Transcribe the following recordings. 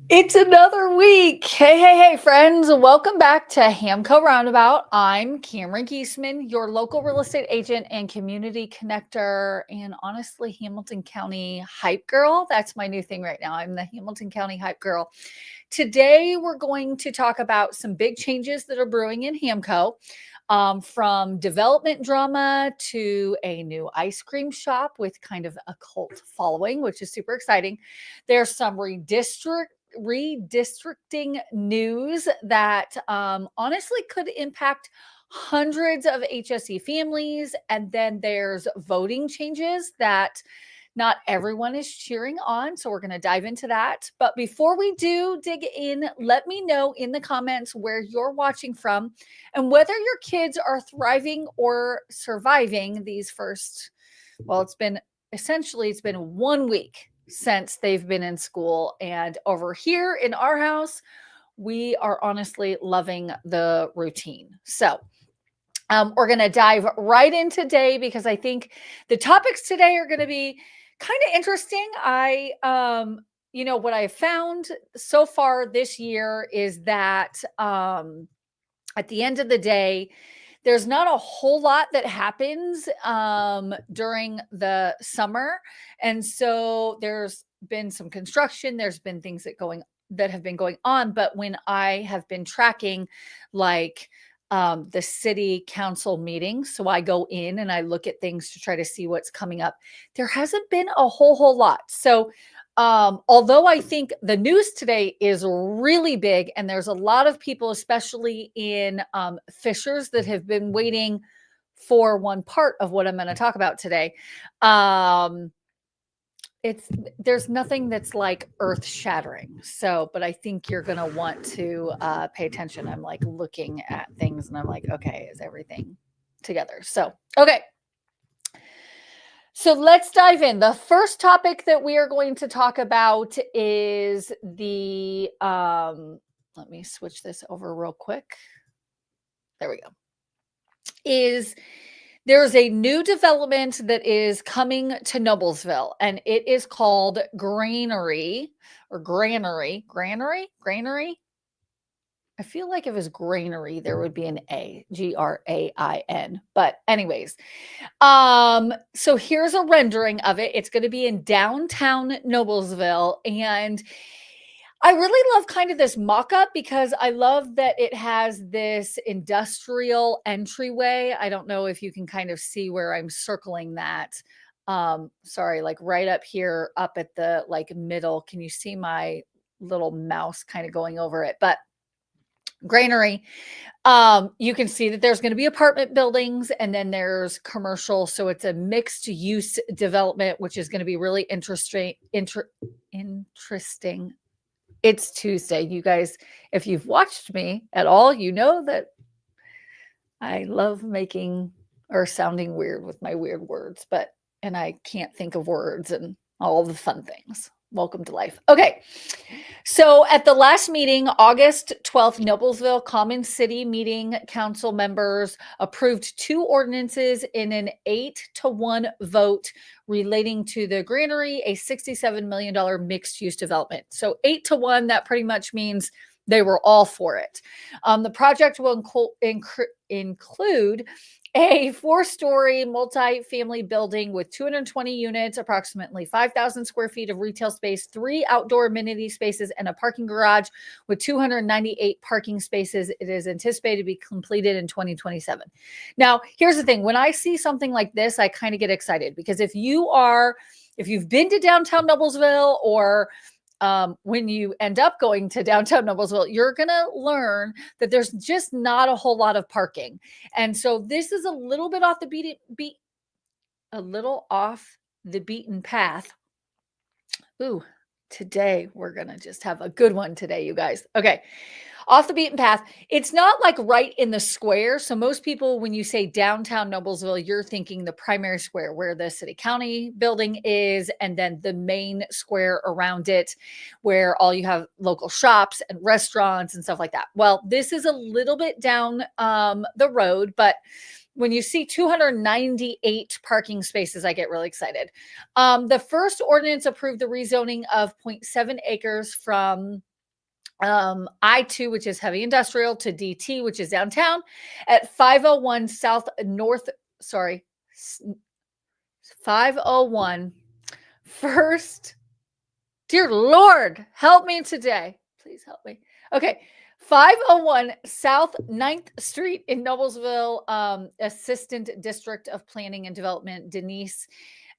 It's another week. Hey, friends. Welcome back to HamCo Roundabout. I'm Cameron Geesaman, your local real estate agent and community connector, and honestly, Hamilton County hype girl. That's my new thing right now. I'm the Hamilton County hype girl. Today, we're going to talk about some big changes that are brewing in HamCo. From development drama to a new ice cream shop with kind of a cult following, which is super exciting. There's some redistricting news that honestly could impact hundreds of HSE families. And then there's voting changes that not everyone is cheering on. So we're going to dive into that. But before we do dig in, let me know in the comments where you're watching from and whether your kids are thriving or surviving these first, well, it's been 1 week since they've been in school. And over here in our house, we are honestly loving the routine. So we're going to dive right in today because I think the topics today are going to be kind of interesting. What I found so far this year is that at the end of the day, there's not a whole lot that happens during the summer. And so there's been some construction. There's been things that have been going on. But when I have been tracking like the city council meetings, so I go in and I look at things to try to see what's coming up, there hasn't been a whole lot. So although I think the news today is really big and there's a lot of people, especially in Fishers, that have been waiting for one part of what I'm going to talk about today. There's nothing that's like earth shattering. So, but I think you're going to want to pay attention. I'm like looking at things and I'm like, okay, is everything together? So, okay. So let's dive in. The first topic that we are going to talk about is the, let me switch this over real quick. There we go. There's a new development that is coming to Noblesville, and it is called Granary. I feel like if it was Granary, there would be an A, Grain. But anyways, so here's a rendering of it. It's going to be in downtown Noblesville, and I really love kind of this mock-up because I love that it has this industrial entryway. I don't know if you can kind of see where I'm circling that. Sorry, like right up here, up at the like middle. Can you see my little mouse kind of going over it? But Granary, you can see that there's going to be apartment buildings and then there's commercial. So it's a mixed use development, which is going to be really interesting. It's Tuesday. You guys, if you've watched me at all, you know that I love making or sounding weird with my weird words, and I can't think of words and all the fun things. Welcome to life. Okay. So at the last meeting, August 12th, Noblesville Common City Meeting Council members approved 2 ordinances in an 8-1 vote relating to the Granary, a $67 million mixed use development. So 8-1, that pretty much means they were all for it. The project will include a 4-story multi-family building with 220 units, approximately 5,000 square feet of retail space, 3 outdoor amenity spaces, and a parking garage with 298 parking spaces. It is anticipated to be completed in 2027. Now, here's the thing. When I see something like this, I kind of get excited because if you've been to downtown Noblesville or when you end up going to downtown Noblesville, you're going to learn that there's just not a whole lot of parking. And so this is a little bit off the beaten path. Ooh, today we're going to just have a good one today, you guys. Okay. Off the beaten path. It's not like right in the square. So most people, when you say downtown Noblesville, you're thinking the primary square where the city county building is, and then the main square around it where all you have local shops and restaurants and stuff like that. Well, this is a little bit down the road, but when you see 298 parking spaces, I get really excited. The first ordinance approved the rezoning of 0.7 acres from I-2, which is heavy industrial, to DT, which is downtown, at 501 South North, 501 First. Dear Lord, help me today. Please help me. Okay. 501 South 9th Street in Noblesville, Assistant District of Planning and Development, Denise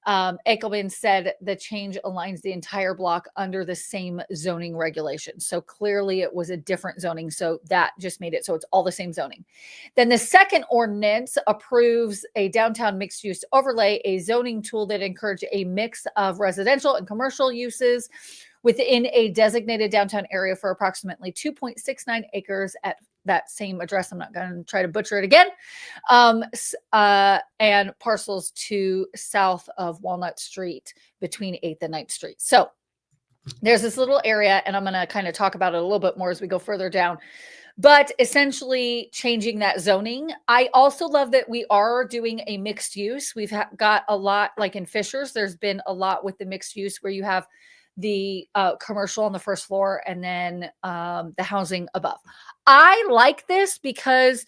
Eichelman said the change aligns the entire block under the same zoning regulation. So clearly it was a different zoning. So that just made it so it's all the same zoning. Then the second ordinance approves a downtown mixed use overlay, a zoning tool that encourages a mix of residential and commercial uses within a designated downtown area for approximately 2.69 acres at that same address. I'm not going to try to butcher it again. And parcels to south of Walnut Street between 8th and 9th Street. So there's this little area, and I'm going to kind of talk about it a little bit more as we go further down. But essentially changing that zoning. I also love that we are doing a mixed use. We've got a lot, like in Fishers, there's been a lot with the mixed use where you have the commercial on the first floor and then the housing above. I like this because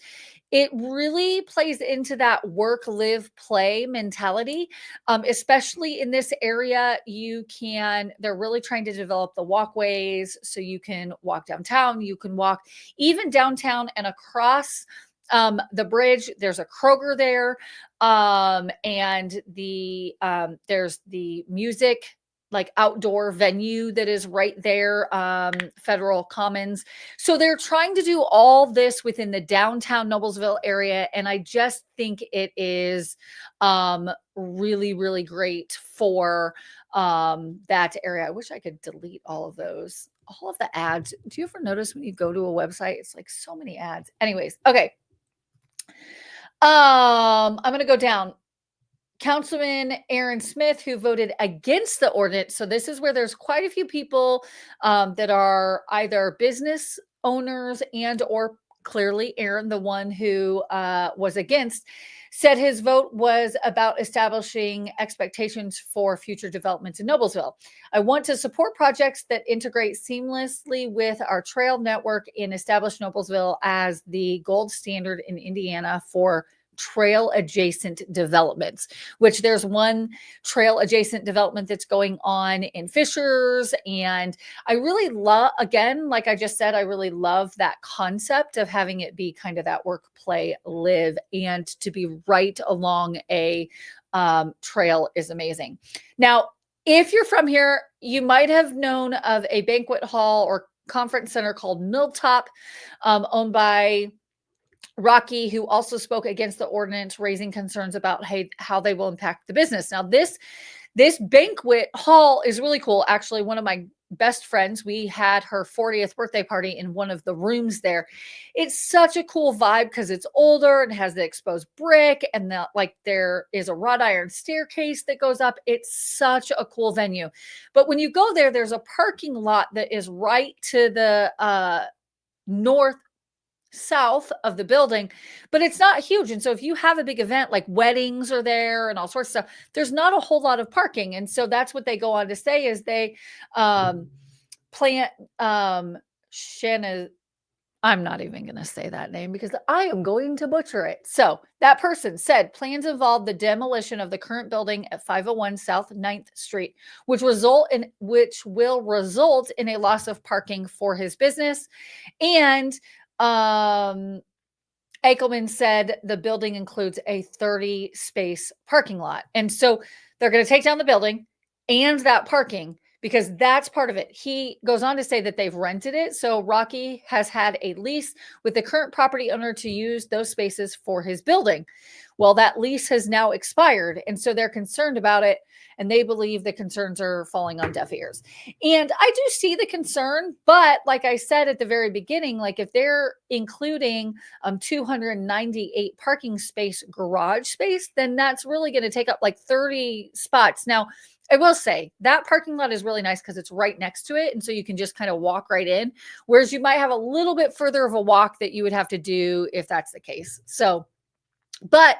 it really plays into that work, live, play mentality. Especially in this area, they're really trying to develop the walkways so you can walk downtown, you can walk even downtown and across the bridge. There's a Kroger there. And there's the music, like outdoor venue that is right there, Federal Commons. So they're trying to do all this within the downtown Noblesville area. And I just think it is really, really great for that area. I wish I could delete all of those, all of the ads. Do you ever notice when you go to a website, it's like so many ads? Anyways, okay. I'm going to go down. Councilman Aaron Smith, who voted against the ordinance. So this is where there's quite a few people that are either business owners and or clearly Aaron, the one who was against, said his vote was about establishing expectations for future developments in Noblesville. I want to support projects that integrate seamlessly with our trail network and establish Noblesville as the gold standard in Indiana for trail adjacent developments, which there's one trail adjacent development that's going on in Fishers. And I really love, again, like I just said, I really love that concept of having it be kind of that work, play, live, and to be right along a trail is amazing. Now, if you're from here, you might have known of a banquet hall or conference center called Milltop, owned by Rocky, who also spoke against the ordinance, raising concerns about how they will impact the business. Now, this banquet hall is really cool. Actually, one of my best friends, we had her 40th birthday party in one of the rooms there. It's such a cool vibe because it's older and has the exposed brick, and there is a wrought iron staircase that goes up. It's such a cool venue. But when you go there, there's a parking lot that is right to the south of the building, but it's not huge. And so if you have a big event, like weddings are there and all sorts of stuff, there's not a whole lot of parking. And so that's what they go on to say is they plant Shanna. I'm not even going to say that name because I am going to butcher it. So that person said plans involve the demolition of the current building at 501 South 9th Street, which will result in a loss of parking for his business. And Eichelman said the building includes a 30 space parking lot. And so they're going to take down the building and that parking because that's part of it. He goes on to say that they've rented it. So Rocky has had a lease with the current property owner to use those spaces for his building. Well, that lease has now expired. And so they're concerned about it. And they believe the concerns are falling on deaf ears. And I do see the concern, but like I said at the very beginning, like if they're including 298 parking space garage space, then that's really going to take up like 30 spots. Now, I will say that parking lot is really nice because it's right next to it. And so you can just kind of walk right in, whereas you might have a little bit further of a walk that you would have to do if that's the case. So But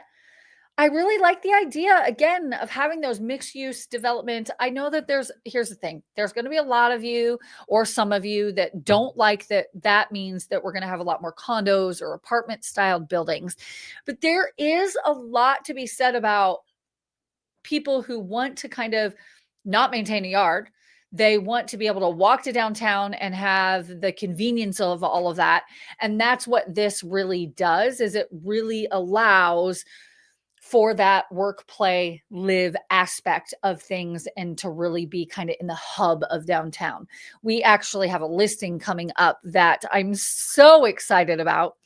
I really like the idea, again, of having those mixed use development. I know that here's the thing, there's going to be a lot of you or some of you that don't like that. That means that we're going to have a lot more condos or apartment styled buildings. But there is a lot to be said about people who want to kind of not maintain a yard. They want to be able to walk to downtown and have the convenience of all of that. And that's what this really does, is it really allows for that work, play, live aspect of things and to really be kind of in the hub of downtown. We actually have a listing coming up that I'm so excited about.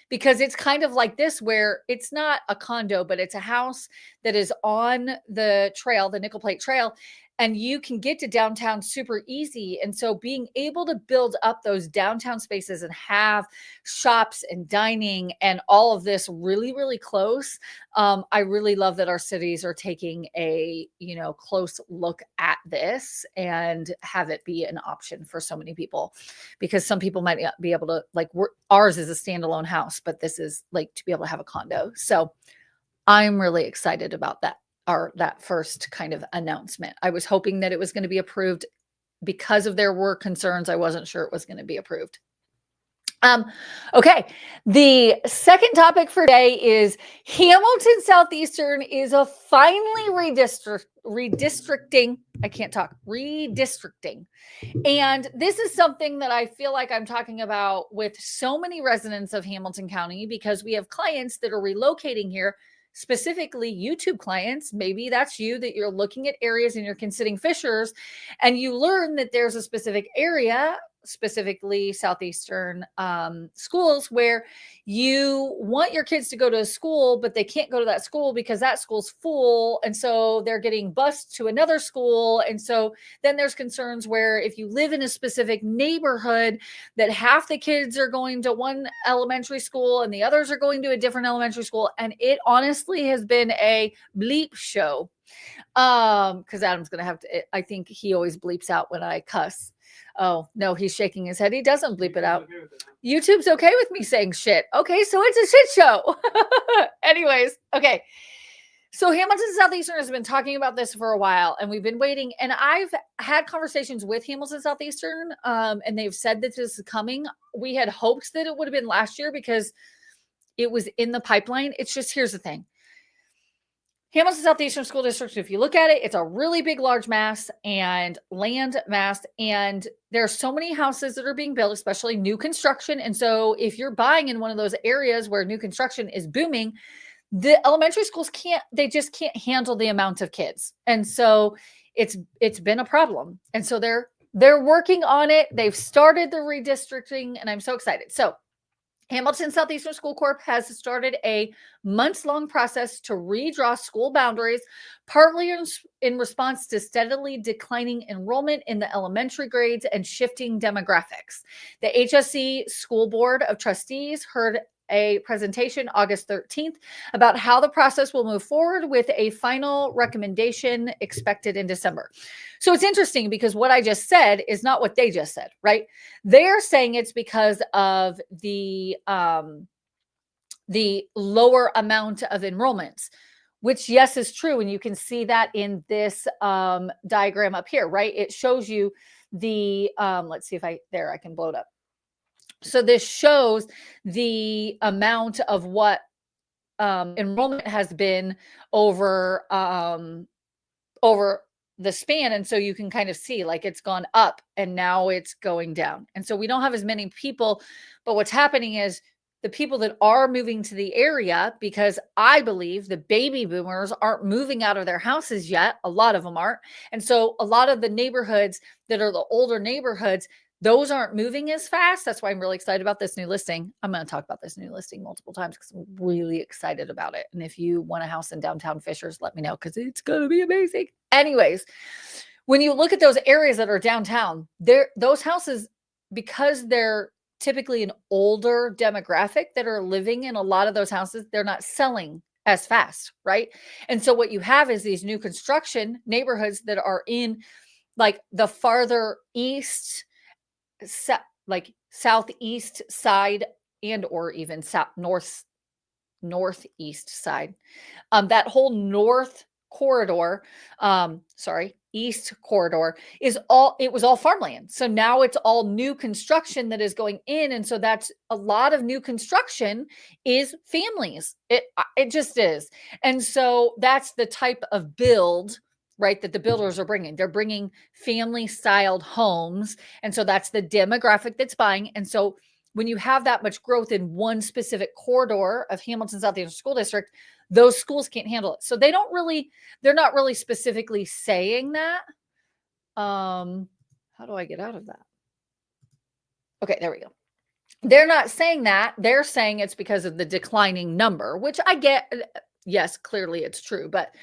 Because it's kind of like this, where it's not a condo, but it's a house that is on the trail, the Nickel Plate Trail, and you can get to downtown super easy. And so being able to build up those downtown spaces and have shops and dining and all of this really, really close. I really love that our cities are taking a, close look at this and have it be an option for so many people, because some people might not be able to, like, ours is a standalone house, but this is like to be able to have a condo. So I'm really excited about that first kind of announcement. I was hoping that it was going to be approved. Because of there were concerns, I wasn't sure it was going to be approved. Okay. The second topic for today is Hamilton Southeastern is finally redistricting. I can't talk. Redistricting. And this is something that I feel like I'm talking about with so many residents of Hamilton County, because we have clients that are relocating here, specifically YouTube clients. Maybe that's you, that you're looking at areas and you're considering Fishers, and you learn that there's a specific area, specifically Southeastern schools, where you want your kids to go to a school, but they can't go to that school because that school's full. And so they're getting bused to another school. And so then there's concerns where if you live in a specific neighborhood, that half the kids are going to one elementary school and the others are going to a different elementary school. And it honestly has been a bleep show. Because Adam's going to have to, I think he always bleeps out when I cuss. Oh, no, he's shaking his head. He doesn't bleep it out. YouTube's okay with me saying shit. Okay, so it's a shit show. Anyways, okay. So Hamilton Southeastern has been talking about this for a while, and we've been waiting. And I've had conversations with Hamilton Southeastern, and they've said that this is coming. We had hoped that it would have been last year because it was in the pipeline. It's just, here's the thing. Hamilton Southeastern School District, if you look at it, it's a really big, large mass and land mass. And there are so many houses that are being built, especially new construction. And so if you're buying in one of those areas where new construction is booming, the elementary schools they just can't handle the amount of kids. And so it's been a problem. And so they're working on it. They've started the redistricting, and I'm so excited. So Hamilton Southeastern School Corp has started a months-long process to redraw school boundaries, partly in response to steadily declining enrollment in the elementary grades and shifting demographics. The HSE School Board of Trustees heard a presentation August 13th about how the process will move forward, with a final recommendation expected in December. So it's interesting because what I just said is not what they just said, right? They're saying it's because of the lower amount of enrollments, which, yes, is true. And you can see that in this diagram up here, right? It shows you the, let's see if I can blow it up. So this shows the amount of what enrollment has been over the span. And so you can kind of see, like, it's gone up and now it's going down. And so we don't have as many people, but what's happening is the people that are moving to the area, because I believe the baby boomers aren't moving out of their houses yet. A lot of them aren't. And so a lot of the neighborhoods that are the older neighborhoods, those aren't moving as fast. That's why I'm really excited about this new listing. I'm going to talk about this new listing multiple times because I'm really excited about it. And if you want a house in downtown Fishers, let me know because it's going to be amazing. Anyways, when you look at those areas that are downtown, those houses, because they're typically an older demographic that are living in a lot of those houses, they're not selling as fast, right? And so what you have is these new construction neighborhoods that are in, like, the farther east, like southeast side, and or even north northeast side. That whole north corridor, east corridor it was all farmland. So now it's all new construction that is going in. And so that's a lot of new construction is families. It just is. And so that's the type of build, right, that the builders are bringing. They're bringing family styled homes. And so that's the demographic that's buying. And so when you have that much growth in one specific corridor of Hamilton Southeastern School District, those schools can't handle it. So they're not really specifically saying that. How do I get out of that? Okay, there we go. They're not saying that. They're saying it's because of the declining number, which I get. Yes, clearly it's true. But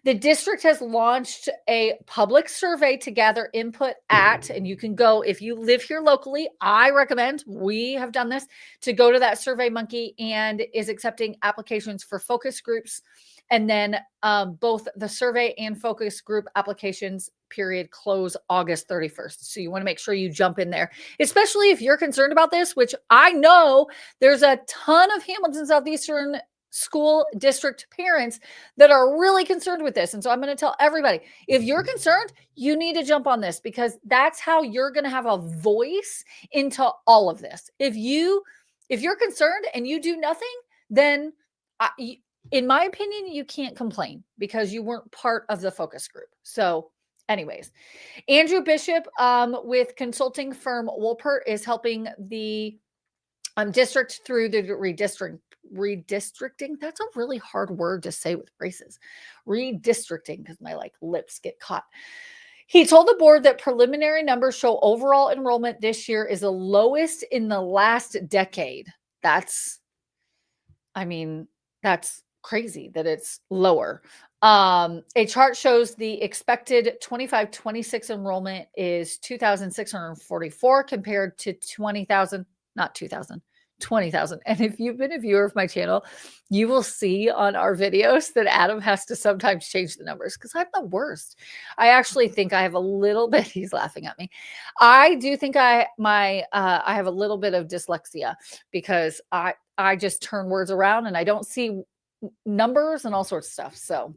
the district has launched a public survey to gather input and you can go, if you live here locally, I recommend, we have done this, to go to that Survey Monkey, and is accepting applications for focus groups. And then both the survey and focus group applications period close August 31st. So you want to make sure you jump in there, especially if you're concerned about this, which I know there's a ton of Hamilton Southeastern School District parents that are really concerned with this. And so I'm going to tell everybody, if you're concerned, you need to jump on this, because that's how you're going to have a voice into all of this. If you're concerned and you do nothing, then in my opinion, you can't complain because you weren't part of the focus group. So anyways, Andrew Bishop with consulting firm Wolpert is helping the district through the redistricting. That's a really hard word to say with braces. Redistricting, because my lips get caught. He told the board that preliminary numbers show overall enrollment this year is the lowest in the last decade. That's crazy that it's lower. A chart shows the expected 25-26 enrollment is 2,644 compared to 20,000. And if you've been a viewer of my channel, you will see on our videos that Adam has to sometimes change the numbers because I'm the worst. I actually think I have a little bit, he's laughing at me. I do think I have a little bit of dyslexia because I just turn words around and I don't see numbers and all sorts of stuff. So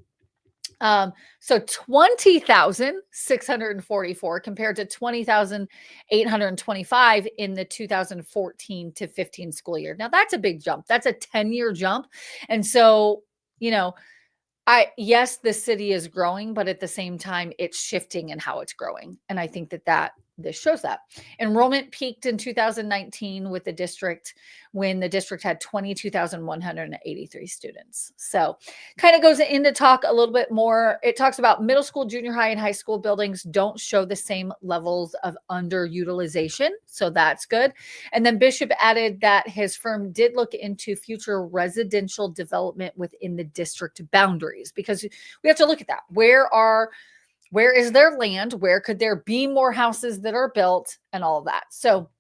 20,644 compared to 20,825 in the 2014 to 15 school year. Now that's a big jump. That's a 10-year jump. And so, yes, the city is growing, but at the same time, it's shifting in how it's growing. And I think that this shows that. Enrollment peaked in 2019 with the district when the district had 22,183 students. So kind of goes into talk a little bit more. It talks about middle school, junior high, and high school buildings don't show the same levels of underutilization. So that's good. And then Bishop added that his firm did look into future residential development within the district boundaries, because we have to look at that. Where is there land? Where could there be more houses that are built and all of that? So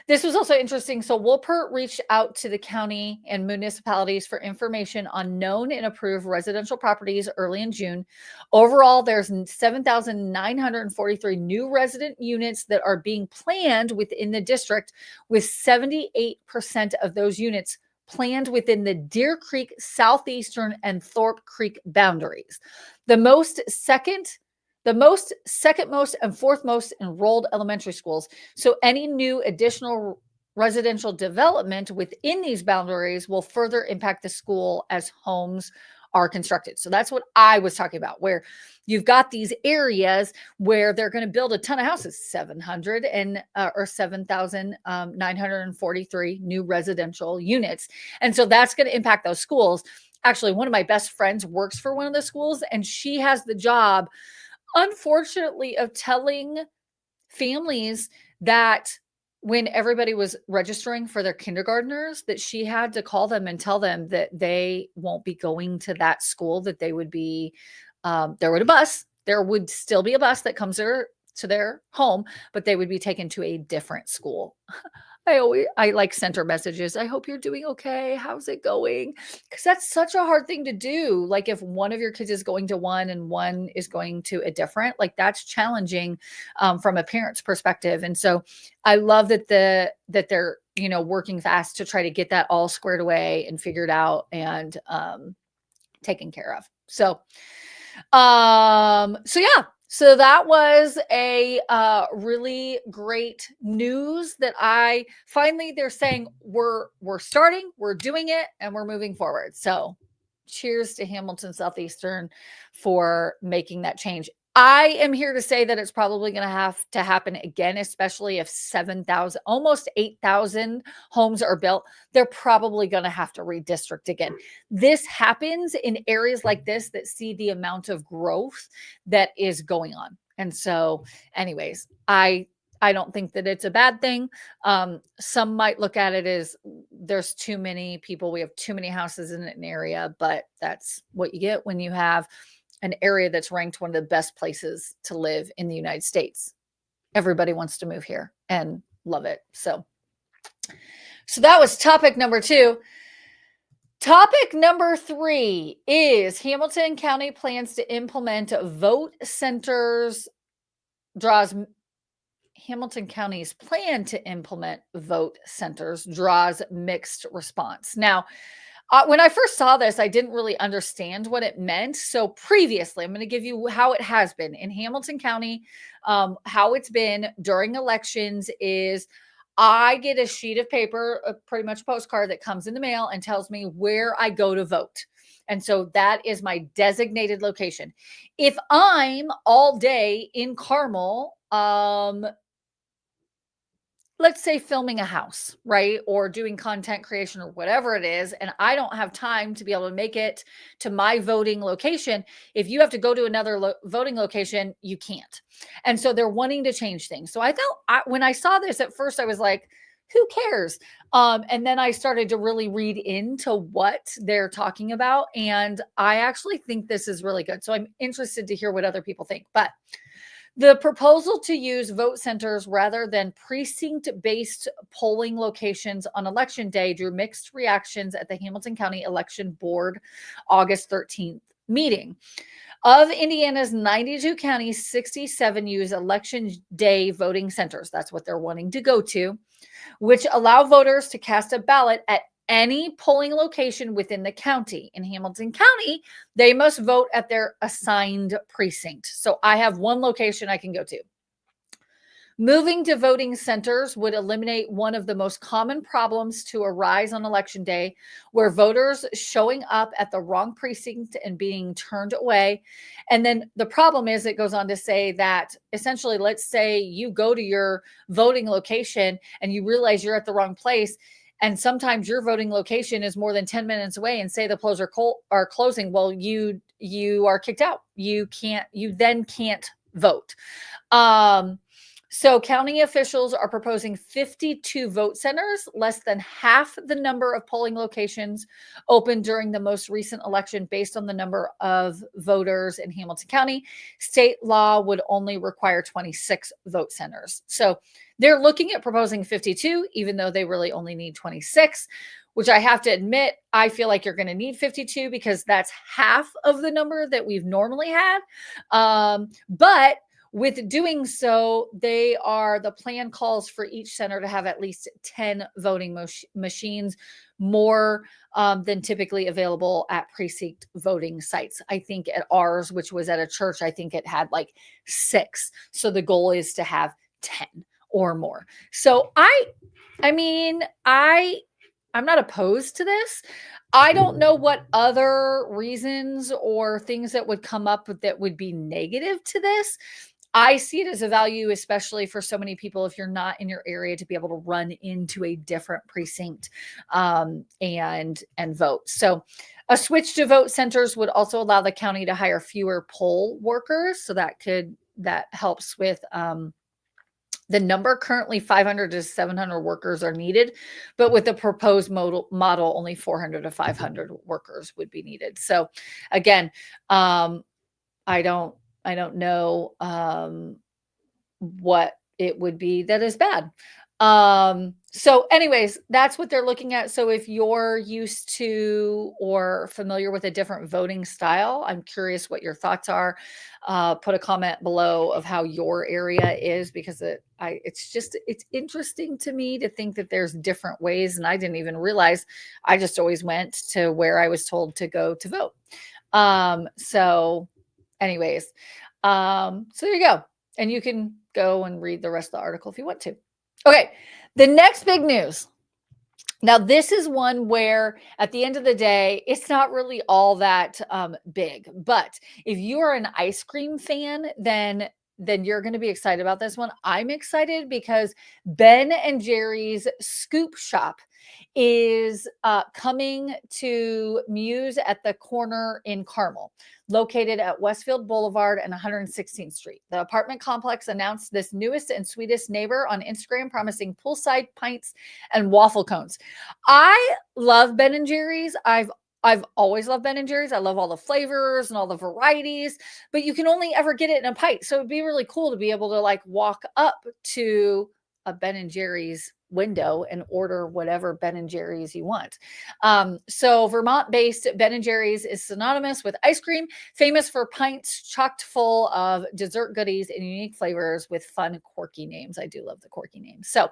this was also interesting. So Wolpert reached out to the county and municipalities for information on known and approved residential properties early in June. Overall, there's 7,943 new resident units that are being planned within the district, with 78% of those units planned within the Deer Creek, Southeastern, and Thorpe Creek boundaries. The second most, and fourth most enrolled elementary schools. So any new additional residential development within these boundaries will further impact the school as homes are constructed. So that's what I was talking about, where you've got these areas where they're going to build a ton of houses, 7,943 new residential units. And so that's going to impact those schools. Actually, one of my best friends works for one of the schools, and she has the job, unfortunately, of telling families that when everybody was registering for their kindergartners, that she had to call them and tell them that they won't be going to that school, that they would be, there would still be a bus that comes to their home, but they would be taken to a different school. I like send her messages. I hope you're doing okay. How's it going? Because that's such a hard thing to do. Like if one of your kids is going to one and one is going to a different, like that's challenging from a parent's perspective. And so I love that they're working fast to try to get that all squared away and figured out and taken care of. So yeah, so that was a really great news that I finally they're saying we're starting, we're doing it, and we're moving forward. So cheers to Hamilton Southeastern for making that change. I am here to say that it's probably going to have to happen again, especially if 7,000, almost 8,000 homes are built. They're probably going to have to redistrict again. This happens in areas like this that see the amount of growth that is going on. And so, anyways, I don't think that it's a bad thing. Some might look at it as there's too many people. We have too many houses in an area, but that's what you get when you have an area that's ranked one of the best places to live in the United States. Everybody wants to move here and love it. So that was topic number 2. Topic number 3 is Hamilton County plans to implement vote centers, Hamilton County's plan to implement vote centers draws mixed response. Now, when I first saw this, I didn't really understand what it meant. So previously, I'm going to give you how it has been in Hamilton County. How it's been during elections is I get a sheet of paper, pretty much postcard that comes in the mail and tells me where I go to vote. And so that is my designated location. If I'm all day in Carmel, let's say filming a house, right? Or doing content creation or whatever it is, and I don't have time to be able to make it to my voting location. If you have to go to another voting location, you can't. And so they're wanting to change things. So I thought when I saw this at first, I was like, who cares? And then I started to really read into what they're talking about. And I actually think this is really good. So I'm interested to hear what other people think. But the proposal to use vote centers rather than precinct-based polling locations on election day drew mixed reactions at the Hamilton County Election Board August 13th meeting. Of Indiana's 92 counties, 67 use election day voting centers. That's what they're wanting to go to, which allow voters to cast a ballot at any polling location within the county. In Hamilton County, they must vote at their assigned precinct. So I have one location I can go to. Moving to voting centers would eliminate one of the most common problems to arise on election day, where voters showing up at the wrong precinct and being turned away. And then the problem is, it goes on to say that essentially, let's say you go to your voting location and you realize you're at the wrong place. And sometimes your voting location is more than 10 minutes away, and say the polls are closing. Well, you are kicked out. You then can't vote. So county officials are proposing 52 vote centers, less than half the number of polling locations open during the most recent election based on the number of voters in Hamilton County. State law would only require 26 vote centers. So they're looking at proposing 52, even though they really only need 26, which I have to admit, I feel like you're going to need 52 because that's half of the number that we've normally had. But with doing so, the plan calls for each center to have at least 10 voting machines, more than typically available at precinct voting sites. I think at ours, which was at a church, I think it had like 6. So the goal is to have 10 or more. So I'm not opposed to this. I don't know what other reasons or things that would come up that would be negative to this. I see it as a value, especially for so many people, if you're not in your area, to be able to run into a different precinct and vote. So a switch to vote centers would also allow the county to hire fewer poll workers. So that helps with the number. Currently 500 to 700 workers are needed, but with the proposed model, only 400 to 500 workers would be needed. So again, I don't know what it would be that is bad. So anyways, that's what they're looking at. So if you're used to or familiar with a different voting style, I'm curious what your thoughts are. Put a comment below of how your area is, because it's interesting to me to think that there's different ways, and I didn't even realize. I just always went to where I was told to go to vote. So anyways, so there you go. And you can go and read the rest of the article if you want to. Okay, the next big news. Now, this is one where at the end of the day, it's not really all that big. But if you are an ice cream fan, then you're going to be excited about this one. I'm excited because Ben and Jerry's Scoop Shop is coming to Muse at the corner in Carmel, located at Westfield Boulevard and 116th Street. The apartment complex announced this newest and sweetest neighbor on Instagram, promising poolside pints and waffle cones. I love Ben and Jerry's. I've always loved Ben and Jerry's. I love all the flavors and all the varieties, but you can only ever get it in a pint. So it'd be really cool to be able to like walk up to a Ben and Jerry's window and order whatever Ben and Jerry's you want. So Vermont-based Ben and Jerry's is synonymous with ice cream, famous for pints chocked full of dessert goodies and unique flavors with fun, quirky names. I do love the quirky names. So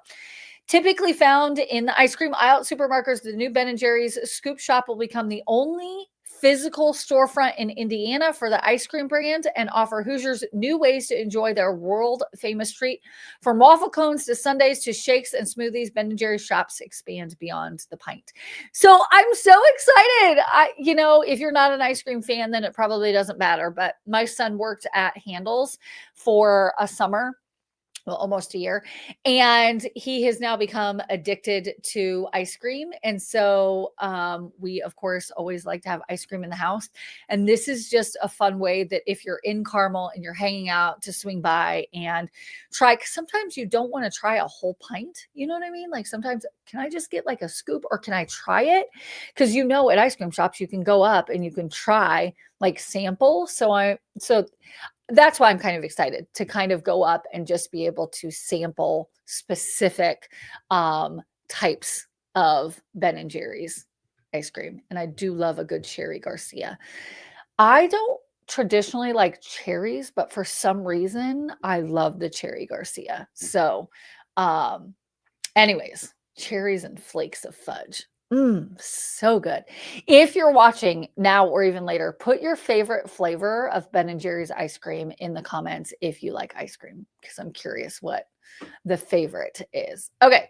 typically found in the ice cream aisle at supermarkets, the new Ben & Jerry's Scoop Shop will become the only physical storefront in Indiana for the ice cream brand and offer Hoosiers new ways to enjoy their world-famous treat. From waffle cones to sundaes to shakes and smoothies, Ben & Jerry's shops expand beyond the pint. So I'm so excited. If you're not an ice cream fan, then it probably doesn't matter. But my son worked at Handel's for a summer. Well, almost a year. And he has now become addicted to ice cream. And so we, of course, always like to have ice cream in the house. And this is just a fun way that if you're in Carmel and you're hanging out, to swing by and try. Because sometimes you don't want to try a whole pint. You know what I mean? Like sometimes, can I just get like a scoop, or can I try it? Because at ice cream shops, you can go up and you can try like sample. So that's why I'm kind of excited to kind of go up and just be able to sample specific types of Ben & Jerry's ice cream. And I do love a good Cherry Garcia. I don't traditionally like cherries, but for some reason, I love the Cherry Garcia. So anyways, cherries and flakes of fudge. So good. If you're watching now or even later, put your favorite flavor of Ben & Jerry's ice cream in the comments if you like ice cream, because I'm curious what the favorite is. Okay.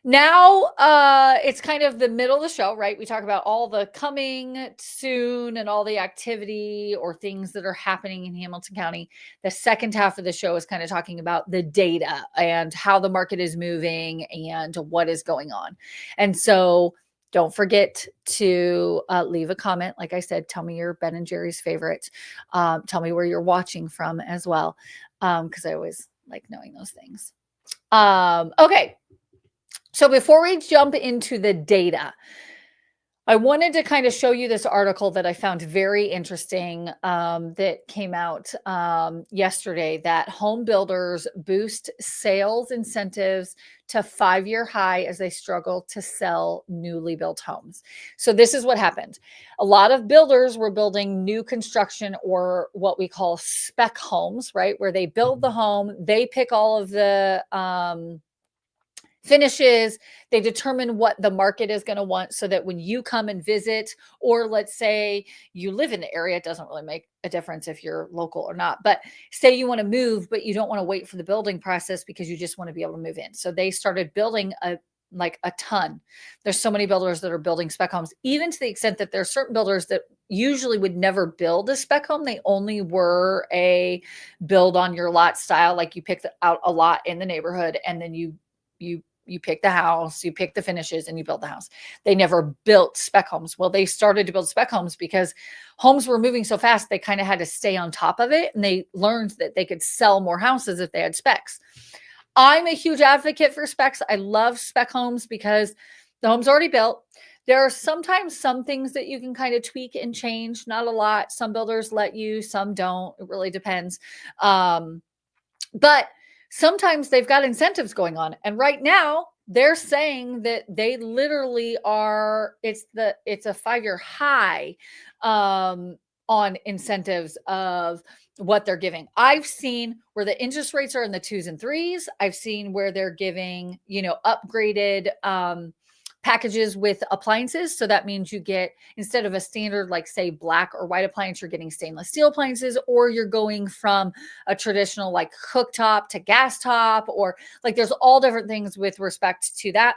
Now it's kind of the middle of the show, right? We talk about all the coming soon and all the activity or things that are happening in Hamilton County. The second half of the show is kind of talking about the data and how the market is moving and what is going on. And so don't forget to leave a comment. Like I said, tell me your Ben & Jerry's favorite. Tell me where you're watching from as well, because I always like knowing those things. Okay. So before we jump into the data, I wanted to kind of show you this article that I found very interesting that came out yesterday, that home builders boost sales incentives to 5-year high as they struggle to sell newly built homes. So this is what happened. A lot of builders were building new construction, or what we call spec homes, right? Where they build the home, they pick all of the finishes, they determine what the market is going to want, so that when you come and visit, or let's say you live in the area, it doesn't really make a difference if you're local or not, but say you want to move, but you don't want to wait for the building process because you just want to be able to move in. So they started building a ton. There's so many builders that are building spec homes, even to the extent that there's certain builders that usually would never build a spec home. They only were a build on your lot style. Like you pick out a lot in the neighborhood and then you pick the house, you pick the finishes, and you build the house. They never built spec homes. Well, they started to build spec homes because homes were moving so fast, they kind of had to stay on top of it. And they learned that they could sell more houses if they had specs. I'm a huge advocate for specs. I love spec homes because the home's already built. There are sometimes some things that you can kind of tweak and change, not a lot. Some builders let you, some don't. It really depends. But sometimes they've got incentives going on. And right now they're saying that they literally are, it's a 5-year high on incentives of what they're giving. I've seen where the interest rates are in the 2s and 3s. I've seen where they're giving, upgraded packages with appliances. So that means you get, instead of a standard, like say black or white appliance, you're getting stainless steel appliances, or you're going from a traditional like cooktop to gas top, or like there's all different things with respect to that.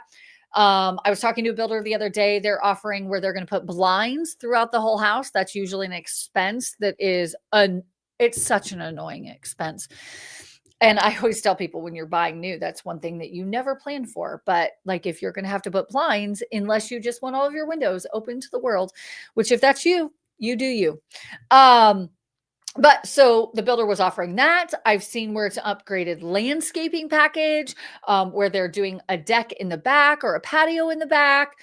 I was talking to a builder the other day. They're offering where they're going to put blinds throughout the whole house. That's usually an expense that is it's such an annoying expense. And I always tell people, when you're buying new, that's one thing that you never plan for. But like, if you're going to have to put blinds, unless you just want all of your windows open to the world, which if that's you, you do you. But so the builder was offering that. I've seen where it's an upgraded landscaping package, where they're doing a deck in the back or a patio in the back,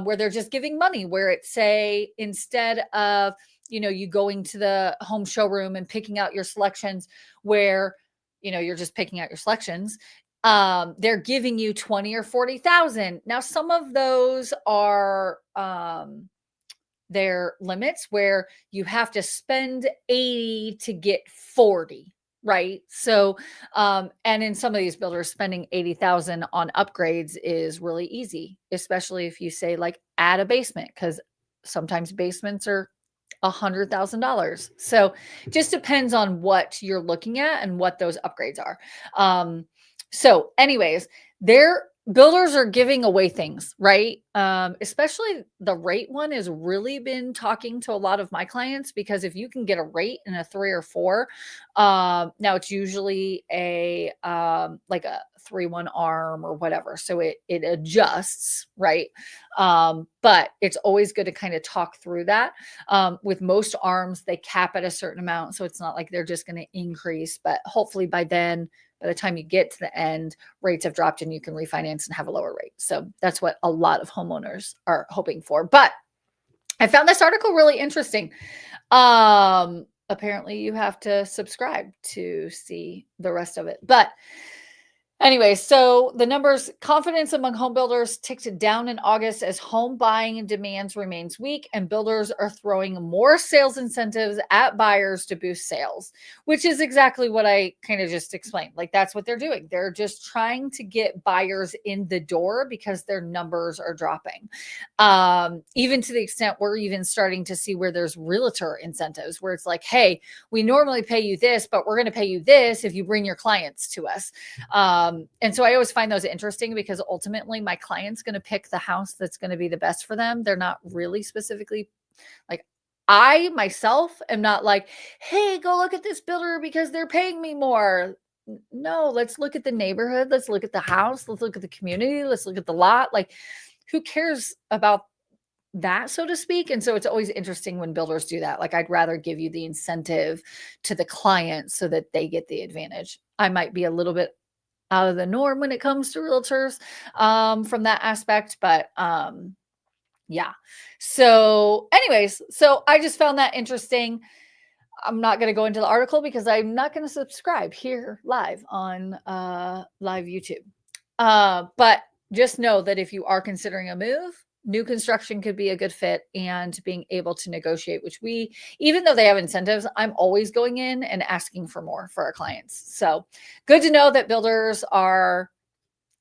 where they're just giving money, where it's, say, instead of, you going to the home showroom and picking out your selections, where you're just picking out your selections. They're giving you 20 or 40,000. Now, some of those are their limits, where you have to spend 80 to get 40, right? So, and in some of these builders, spending 80,000 on upgrades is really easy, especially if you say like add a basement, because sometimes basements are $100,000. So just depends on what you're looking at and what those upgrades are. So anyways, their builders are giving away things, right? Especially the rate one has really been talking to a lot of my clients, because if you can get a rate in a 3 or 4, now it's usually a like a 3-1 arm or whatever. So it adjusts, right? But it's always good to kind of talk through that. With most arms, they cap at a certain amount. So it's not like they're just going to increase, but hopefully by then, by the time you get to the end, rates have dropped and you can refinance and have a lower rate. So that's what a lot of homeowners are hoping for. But I found this article really interesting. Apparently you have to subscribe to see the rest of it. But anyway, so the numbers, confidence among home builders ticked down in August as home buying demands remains weak, and builders are throwing more sales incentives at buyers to boost sales, which is exactly what I kind of just explained. Like, that's what they're doing. They're just trying to get buyers in the door because their numbers are dropping. Even to the extent we're even starting to see where there's realtor incentives, where it's like, hey, we normally pay you this, but we're going to pay you this if you bring your clients to us. And so I always find those interesting, because ultimately my client's going to pick the house that's going to be the best for them. They're not really specifically like, I myself am not like, hey, go look at this builder because they're paying me more. No, let's look at the neighborhood. Let's look at the house. Let's look at the community. Let's look at the lot. Like, who cares about that, so to speak? And so it's always interesting when builders do that. Like, I'd rather give you the incentive to the client so that they get the advantage. I might be a little bit out of the norm when it comes to realtors from that aspect. But yeah. So anyways, so I just found that interesting. I'm not going to go into the article because I'm not going to subscribe here live on live YouTube. But just know that if you are considering a move, new construction could be a good fit, and being able to negotiate, which even though they have incentives, I'm always going in and asking for more for our clients. So good to know that builders are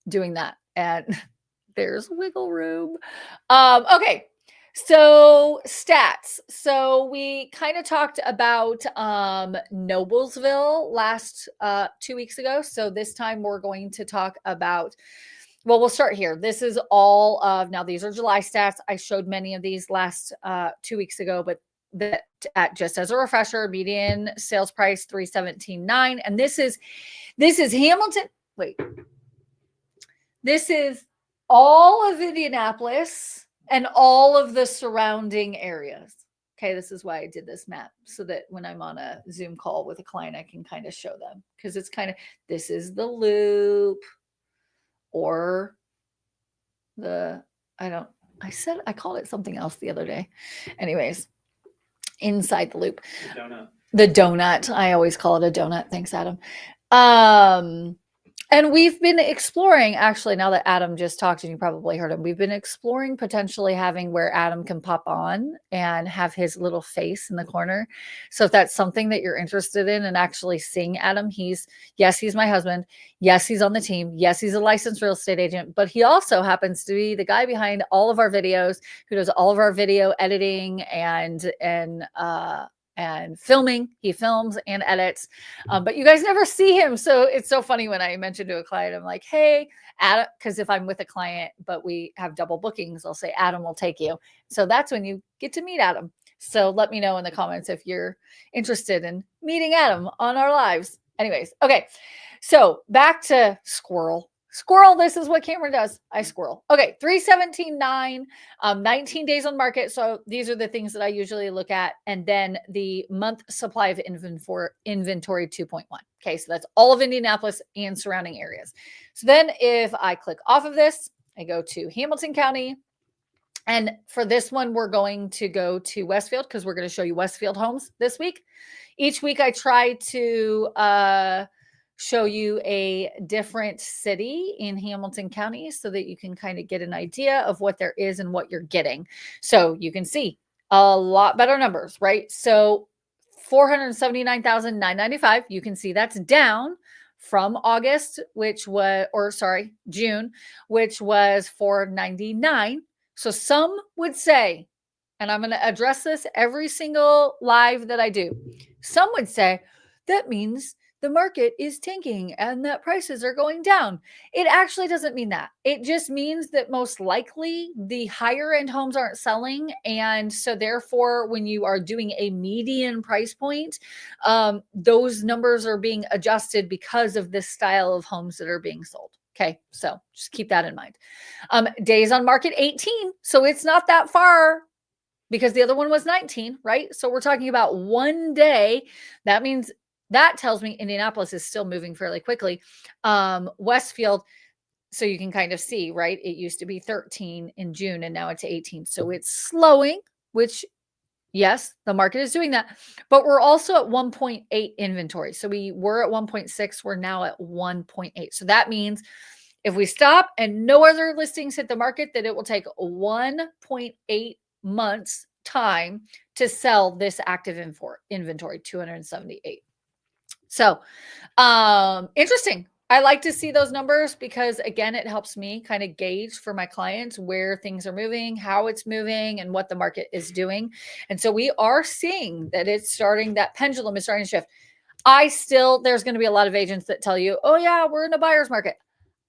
doing that, and there's wiggle room. Okay. So stats. So we kind of talked about Noblesville last 2 weeks ago. So this time we're going to talk about, well, we'll start here. This is all of, now these are July stats. I showed many of these last 2 weeks ago, but just as a refresher, median sales price 317.9. And this is Hamilton. Wait, this is all of Indianapolis and all of the surrounding areas. Okay, this is why I did this map, so that when I'm on a Zoom call with a client, I can kind of show them, because it's kind of, this is the loop, or I called it something else the other day. Anyways, inside the loop. The donut. I always call it a donut. Thanks, Adam. And we've been exploring, actually, now that Adam just talked and you probably heard him, we've been exploring potentially having where Adam can pop on and have his little face in the corner. So if that's something that you're interested in and actually seeing Adam, yes, he's my husband. Yes, he's on the team. Yes, he's a licensed real estate agent, but he also happens to be the guy behind all of our videos, who does all of our video editing and filming. He films and edits, but you guys never see him. So it's so funny when I mention to a client, I'm like, hey, Adam, because if I'm with a client, but we have double bookings, I'll say, Adam will take you. So that's when you get to meet Adam. So let me know in the comments if you're interested in meeting Adam on our lives. Anyways, okay. So back to squirrel. This is what Cameron does. I squirrel. Okay, 317.9, 19 days on market. So these are the things that I usually look at. And then the month supply of inventory 2.1. Okay, so that's all of Indianapolis and surrounding areas. So then if I click off of this, I go to Hamilton County. And for this one, we're going to go to Westfield because we're going to show you Westfield homes this week. Each week I try to show you a different city in Hamilton County so that you can kind of get an idea of what there is and what you're getting. So you can see a lot better numbers, right? So 479,995, you can see that's down from August, June, which was 499. So some would say, and I'm going to address this every single live that I do. Some would say that means the market is tanking and that prices are going down. It actually doesn't mean that. It just means that most likely the higher end homes aren't selling. And so therefore, when you are doing a median price point, those numbers are being adjusted because of this style of homes that are being sold. Okay, so just keep that in mind. Days on market 18. So it's not that far because the other one was 19, right? So we're talking about 1 day. That means that tells me Indianapolis is still moving fairly quickly. Westfield, so you can kind of see, right? It used to be 13 in June and now it's 18. So it's slowing, which yes, the market is doing that, but we're also at 1.8 inventory. So we were at 1.6, we're now at 1.8. So that means if we stop and no other listings hit the market, that it will take 1.8 months time to sell this active inventory, 278. So interesting. I like to see those numbers because, again, it helps me kind of gauge for my clients where things are moving, how it's moving, and what the market is doing. And so we are seeing that that pendulum is starting to shift. There's going to be a lot of agents that tell you, oh yeah, we're in a buyer's market.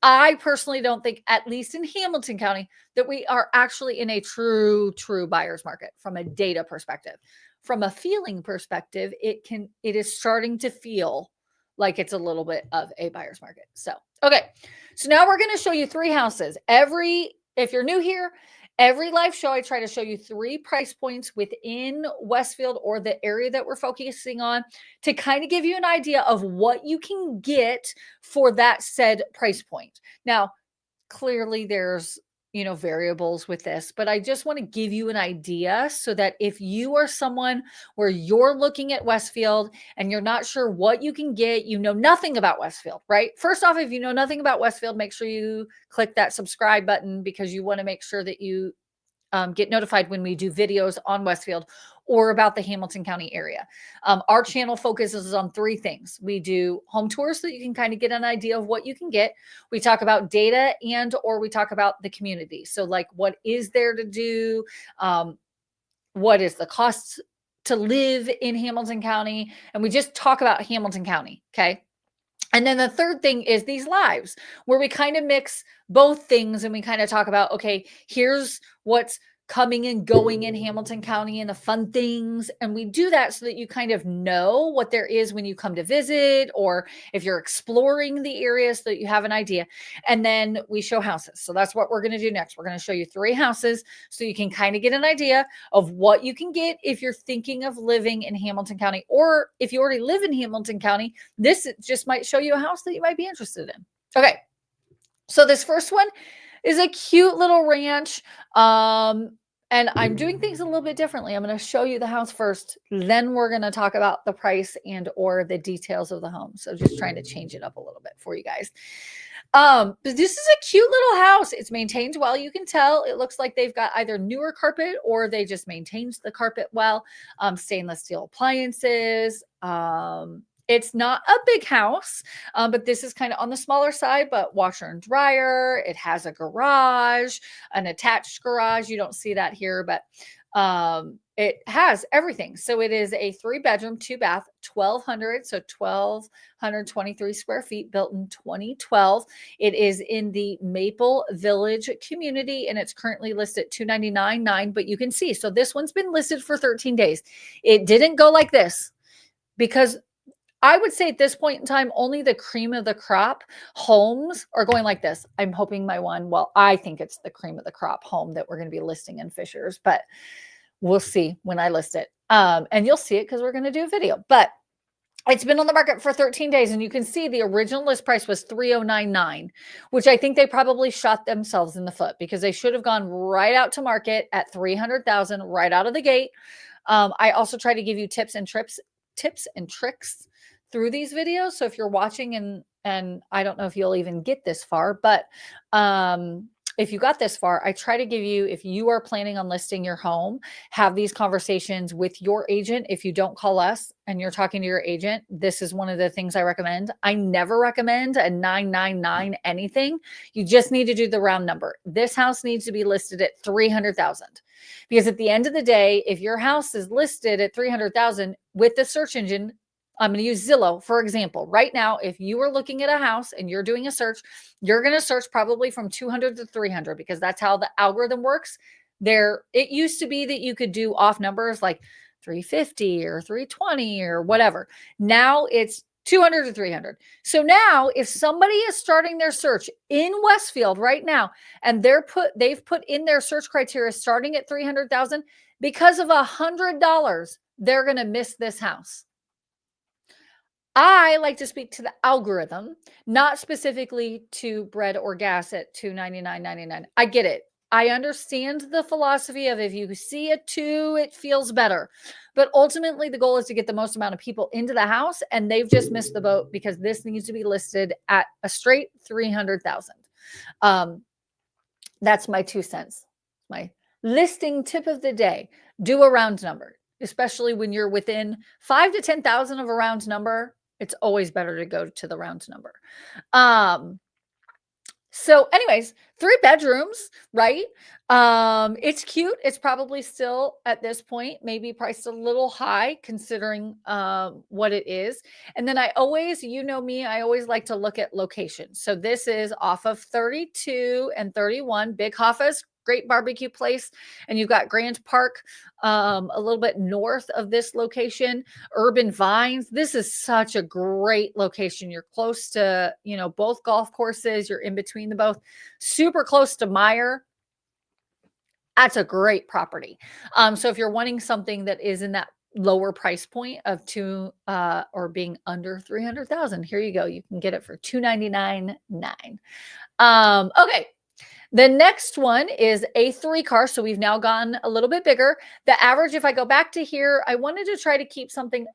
I personally don't think, at least in Hamilton County, that we are actually in a true buyer's market from a data perspective. From a feeling perspective, it is starting to feel like it's a little bit of a buyer's market. So, okay. So now we're going to show you 3 houses. If you're new here, every live show, I try to show you 3 price points within Westfield or the area that we're focusing on to kind of give you an idea of what you can get for that said price point. Now, clearly there's variables with this, but I just want to give you an idea so that if you are someone where you're looking at Westfield and you're not sure what you can get, nothing about Westfield, right? First off, if you know nothing about Westfield, make sure you click that subscribe button because you want to make sure that you get notified when we do videos on Westfield or about the Hamilton County area. Our channel focuses on 3 things. We do home tours so that you can kind of get an idea of what you can get. We talk about data or we talk about the community. So like, what is there to do? What is the cost to live in Hamilton County? And we just talk about Hamilton County, okay? And then the third thing is these lives where we kind of mix both things and we kind of talk about, okay, here's what's coming and going in Hamilton County and the fun things. And we do that so that you kind of know what there is when you come to visit, or if you're exploring the area so that you have an idea. And then we show houses. So that's what we're going to do next. We're going to show you 3 houses so you can kind of get an idea of what you can get if you're thinking of living in Hamilton County, or if you already live in Hamilton County, this just might show you a house that you might be interested in. Okay. So this first one is a cute little ranch. And I'm doing things a little bit differently. I'm going to show you the house first, then we're going to talk about the price and or the details of the home. So just trying to change it up a little bit for you guys. But this is a cute little house. It's maintained well. You can tell it looks like they've got either newer carpet or they just maintained the carpet well. Stainless steel appliances. It's not a big house, but this is kind of on the smaller side, but washer and dryer. It has a garage, an attached garage. You don't see that here, but it has everything. So it is a 3-bedroom, 2-bath, 1,200. So 1,223 square feet, built in 2012. It is in the Maple Village community, and it's currently listed $299,900. But you can see, so this one's been listed for 13 days. It didn't go like this because I would say at this point in time, only the cream of the crop homes are going like this. I'm hoping my one, well, I think it's the cream of the crop home that we're going to be listing in Fishers, but we'll see when I list it. And you'll see it because we're going to do a video, but it's been on the market for 13 days. And you can see the original list price was $3,099, which I think they probably shot themselves in the foot because they should have gone right out to market at $300,000 right out of the gate. I also try to give you tips and tricks through these videos. So if you're watching and I don't know if you'll even get this far, but if you got this far, I try to give you, if you are planning on listing your home, have these conversations with your agent. If you don't call us and you're talking to your agent, this is one of the things I recommend. I never recommend a 999 anything. You just need to do the round number. This house needs to be listed at 300,000 because at the end of the day, if your house is listed at 300,000 with the search engine, I'm going to use Zillow, for example. Right now, if you are looking at a house and you're doing a search, you're going to search probably from 200 to 300 because that's how the algorithm works. It used to be that you could do off numbers like 350 or 320 or whatever. Now it's 200 to 300. So now if somebody is starting their search in Westfield right now and they've put in their search criteria starting at 300,000, because of $100, they're going to miss this house. I like to speak to the algorithm, not specifically to bread or gas at $299.99. I get it. I understand the philosophy of if you see a 2, it feels better. But ultimately, the goal is to get the most amount of people into the house, and they've just missed the boat because this needs to be listed at a straight 300,000. That's my 2 cents. My listing tip of the day: do a round number, especially when you're within 5 to 10,000 of a round number. It's always better to go to the round number. So anyways, 3 bedrooms, right? It's cute. It's probably still at this point, maybe priced a little high considering what it is. And then I always, you know me, I always like to look at location. So this is off of 32 and 31, Big Hoffa's, great barbecue place. And you've got Grand Park a little bit north of this location, Urban Vines. This is such a great location. You're close to, both golf courses. You're in between the both, super close to Meyer. That's a great property. So if you're wanting something that is in that lower price point of or being under 300,000, here you go. You can get it for $299.9. Okay. The next one is a 3 car. So we've now gone a little bit bigger. The average, if I go back to here, I wanted to try to keep something,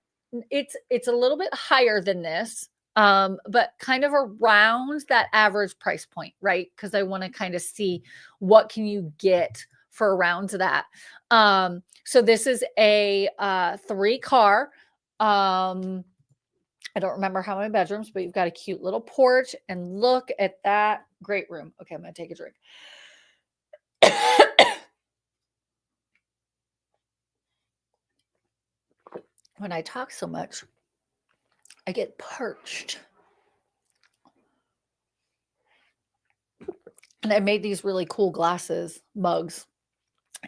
it's a little bit higher than this, but kind of around that average price point, right? Because I want to kind of see what can you get for around that. So this is a 3 car. I don't remember how many bedrooms, but you've got a cute little porch, and look at that great room. Okay, I'm going to take a drink. When I talk so much, I get parched. And I made these really cool mugs.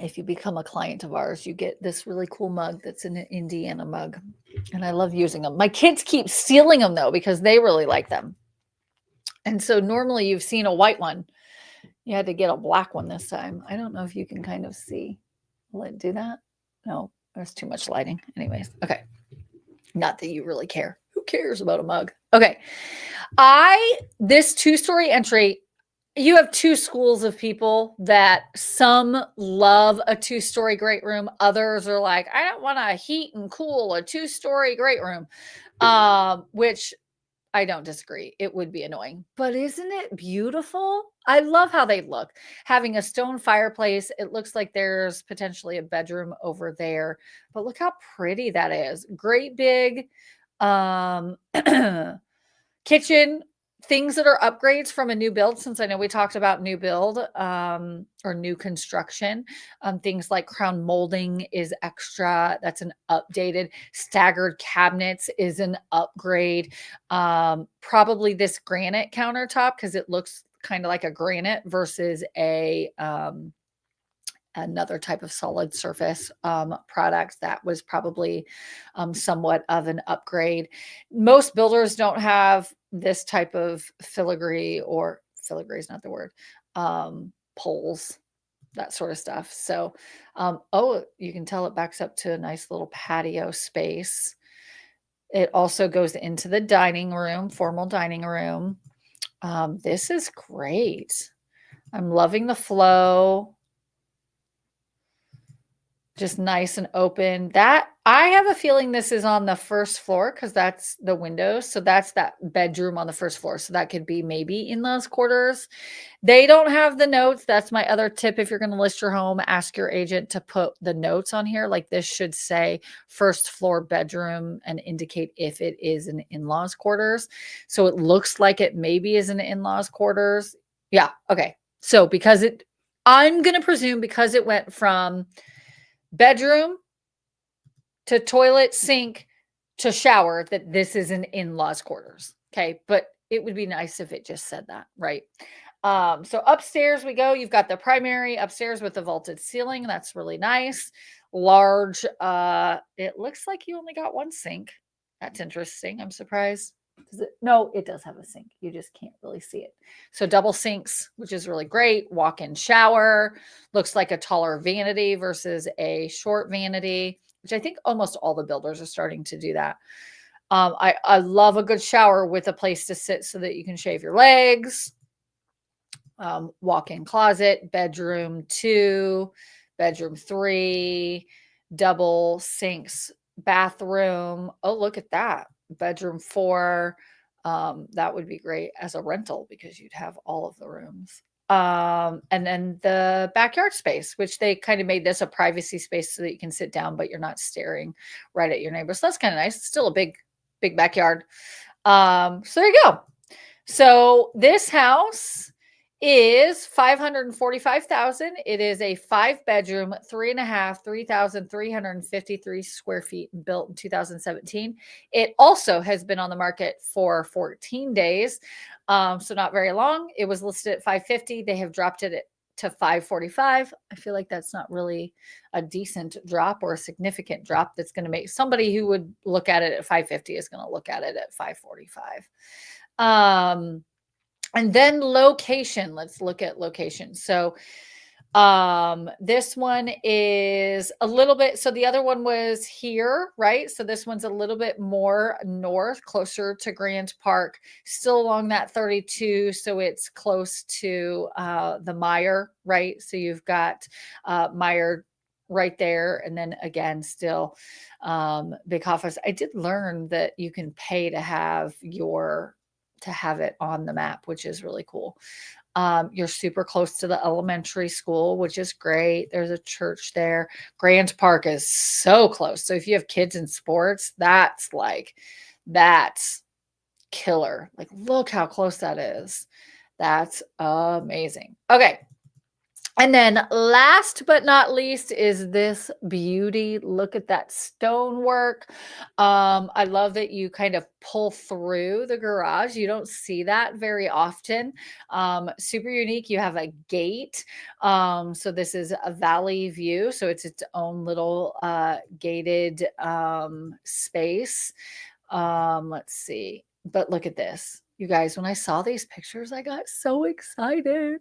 If you become a client of ours, you get this really cool mug that's an Indiana mug. And I love using them. My kids keep stealing them, though, because they really like them. And so normally you've seen a white one. You had to get a black one this time. I don't know if you can kind of see. Will it do that? No, there's too much lighting. Anyways, okay. Not that you really care. Who cares about a mug? Okay. This 2-story entry, you have two schools of people that some love a two-story great room. Others are like, I don't want to heat and cool a two-story great room, which I don't disagree. It would be annoying, but isn't it beautiful? I love how they look. Having a stone fireplace, it looks like there's potentially a bedroom over there, but look how pretty that is. Great big um kitchen, things that are upgrades from a new build, since I know we talked about new build or new construction. Things like crown molding is extra. That's an updated. Staggered cabinets is an upgrade. Probably this granite countertop because it looks kind of like a granite versus a another type of solid surface product that was probably somewhat of an upgrade. Most builders don't have this type of filigree, or filigree is not the word, poles, that sort of stuff. So, oh, you can tell it backs up to a nice little patio space. It also goes into the dining room, formal dining room. This is great. I'm loving the flow. Just nice and open. That I have a feeling this is on the first floor because that's the windows. So that's that bedroom on the first floor. So that could be maybe in-laws quarters. They don't have the notes. That's my other tip. If you're going to list your home, ask your agent to put the notes on here. Like this should say first floor bedroom and indicate if it is an in-laws quarters. So it looks like it maybe is an in-laws quarters. Yeah. Okay. So I'm going to presume because it went from bedroom to toilet, sink to shower, that this is an in-laws quarters. Okay. But it would be nice if it just said that, right? So upstairs we go. You've got the primary upstairs with the vaulted ceiling. That's really nice. Large. It looks like you only got one sink. That's interesting. I'm surprised. No, it does have a sink. You just can't really see it. So double sinks, which is really great. Walk-in shower. Looks like a taller vanity versus a short vanity, which I think almost all the builders are starting to do that. I love a good shower with a place to sit so that you can shave your legs. Walk-in closet, bedroom 2, bedroom 3, double sinks, bathroom. Oh, look at that. Bedroom 4. That would be great as a rental because you'd have all of the rooms. And then the backyard space, which they kind of made this a privacy space so that you can sit down, but you're not staring right at your neighbor. So that's kind of nice. It's still a big backyard. So there you go. So this house is $545,000. It is a 5-bedroom, 3.5, 3,353 square feet, built in 2017. It also has been on the market for 14 days, so not very long. It was listed at 550. They have dropped it to 545. I feel like that's not really a decent drop or a significant drop that's going to make somebody who would look at it at 550 is going to look at it at 545. And then location. Let's look at location. So this one is a little bit, so the other one was here, right? So this one's a little bit more north, closer to Grand Park, still along that 32. So it's close to the Meyer, right? So you've got Meyer right there. And then again, still big office. I did learn that you can pay to have it on the map, which is really cool. You're super close to the elementary school, which is great. There's a church there. Grand Park is so close. So if you have kids in sports, that's killer. Like, look how close that is. That's amazing. Okay. And then last but not least is this beauty. Look at that stonework. I love that you kind of pull through the garage. You don't see that very often. Super unique. You have a gate. So this is a valley view. So it's its own little gated space. Let's see. But look at this. You guys, when I saw these pictures, I got so excited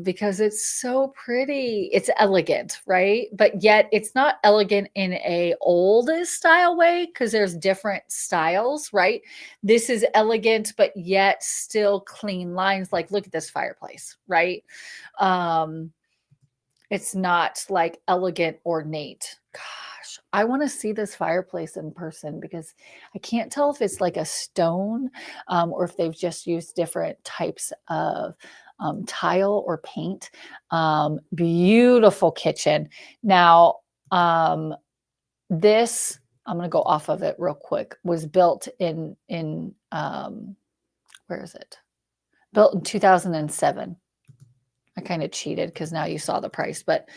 because it's so pretty. It's elegant, right? But yet it's not elegant in a old style way because there's different styles, right? This is elegant, but yet still clean lines. Like, look at this fireplace, right? It's not like elegant, ornate. Gosh, I want to see this fireplace in person because I can't tell if it's like a stone or if they've just used different types of tile or paint. Beautiful kitchen. Now, this, I'm going to go off of it real quick, was built in where is it? Built in 2007. I kind of cheated because now you saw the price, but